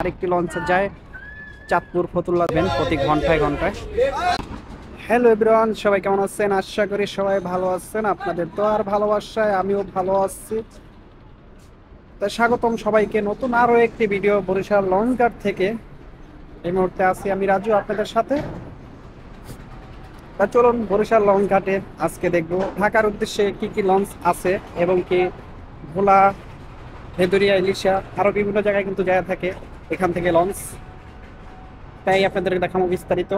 আরেকটি লঞ্চ যায় চাঁদপুর ফতুল্লা প্রতি ঘন্টায় ঘন্টায়। হ্যালো এভরিওয়ান, সবাই কেমন আছেন? আশা করি সবাই ভালো আছেন। আপনাদের তো আর ভালোবাসায় আমিও ভালো আছি। তা স্বাগতম সবাইকে নতুন আরো একটি ভিডিও বরিশাল লঞ্চ ঘাট থেকে। এই মুহূর্তে আছি আমি রাজু আপনাদের সাথে। তা চলুন বরিশাল লঞ্চ ঘাটে আজকে দেখব ঢাকার উদ্দেশ্যে কি কি লঞ্চ আছে এবং কি ভোলা, ভেদুরিয়া, ইলিশা আরো বিভিন্ন জায়গায় কিন্তু যায় থাকে এখান থেকে লঞ্চ। তাই আপনাদেরকে দেখাবো বিস্তারিত।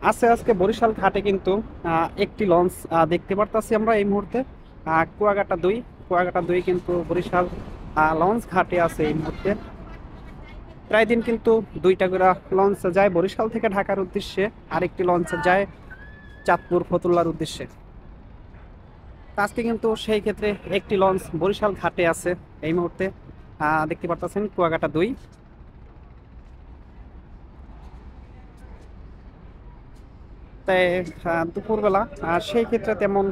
আছে আজকে বরিশাল ঘাটে কিন্তু একটি লঞ্চ দেখতে পারতাছি আমরা এই মুহূর্তে। কুয়াকাটা দুই কিন্তু বরিশাল লঞ্চ ঘাটে আছে এই মুহূর্তে। প্রায় দিন কিন্তু দুইটা করে লঞ্চ যায় বরিশাল থেকে ঢাকার উদ্দেশ্যে, আরেকটি লঞ্চ যায় চাঁদপুর ফতুল্লার উদ্দেশ্যে। আজকে কিন্তু সেই ক্ষেত্রে একটি লঞ্চ বরিশাল ঘাটে আছে এই মুহূর্তে। দেখতে পারতেছেন কুয়াকাটা 2। তাই দুপুরবেলা সেই ক্ষেত্রে তেমন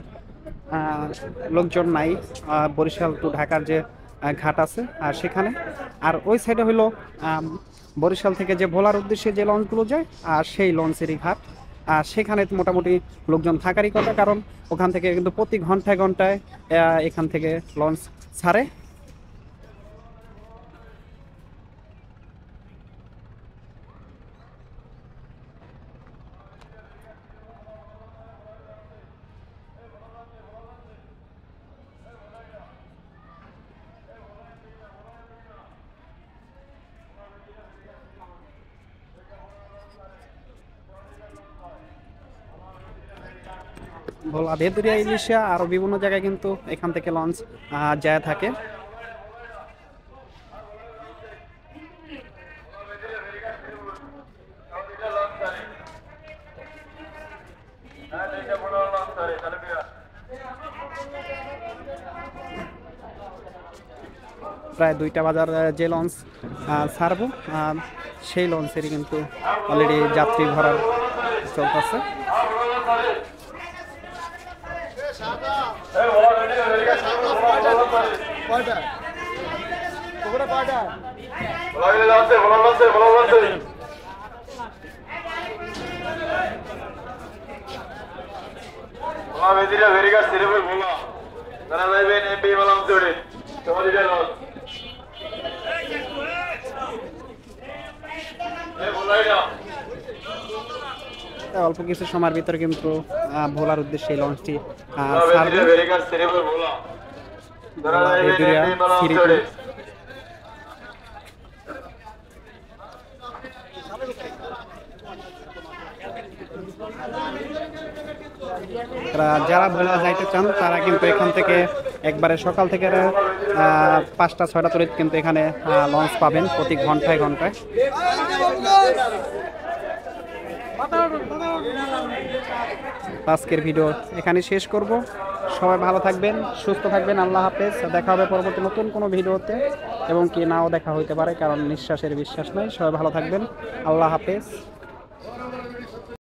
লোকজন নাই বরিশাল টু ঢাকার যে ঘাট আছে আর সেখানে। আর ওই সাইডে হলো বরিশাল থেকে যে ভোলার উদ্দেশ্যে যে লঞ্চগুলো যায় আর সেই লঞ্চেরই ঘাট। আর সেখানে মোটামুটি লোকজন থাকারই কথা, কারণ ওখান থেকে কিন্তু প্রতি ঘন্টায় ঘন্টায় এখান থেকে লঞ্চ ছাড়ে। ভোলা, ভেদুরিয়া, ইলিশা আরো বিভিন্ন জায়গায় কিন্তু এখান থেকে লঞ্চ যায় থাকে। প্রায় 2টা বাজার যে লঞ্চ ছাড়বো সেই লঞ্চেরই কিন্তু অলরেডি যাত্রী ভরার চলতেছে। অল্প কিছু সময়ের ভিতরে কিন্তু ভোলার উদ্দেশ্যে এই লঞ্চটি যারা ভোলা যাইতে চান তারা কিন্তু এখান থেকে একবারে সকাল থেকে 5টা-6টা তরিত কিন্তু এখানে লঞ্চ পাবেন প্রতি ঘন্টায় ঘন্টায়। আজকের ভিডিও এখানে শেষ করব। সবাই ভালো থাকবেন, সুস্থ থাকবেন। আল্লাহ হাফেজ। দেখা হবে পরবর্তী নতুন কোনো ভিডিওতে, এবং কি নাও দেখা হইতে পারে, কারণ নিঃশ্বাসের বিশ্বাস নাই। সবাই ভালো থাকবেন। আল্লাহ হাফেজ।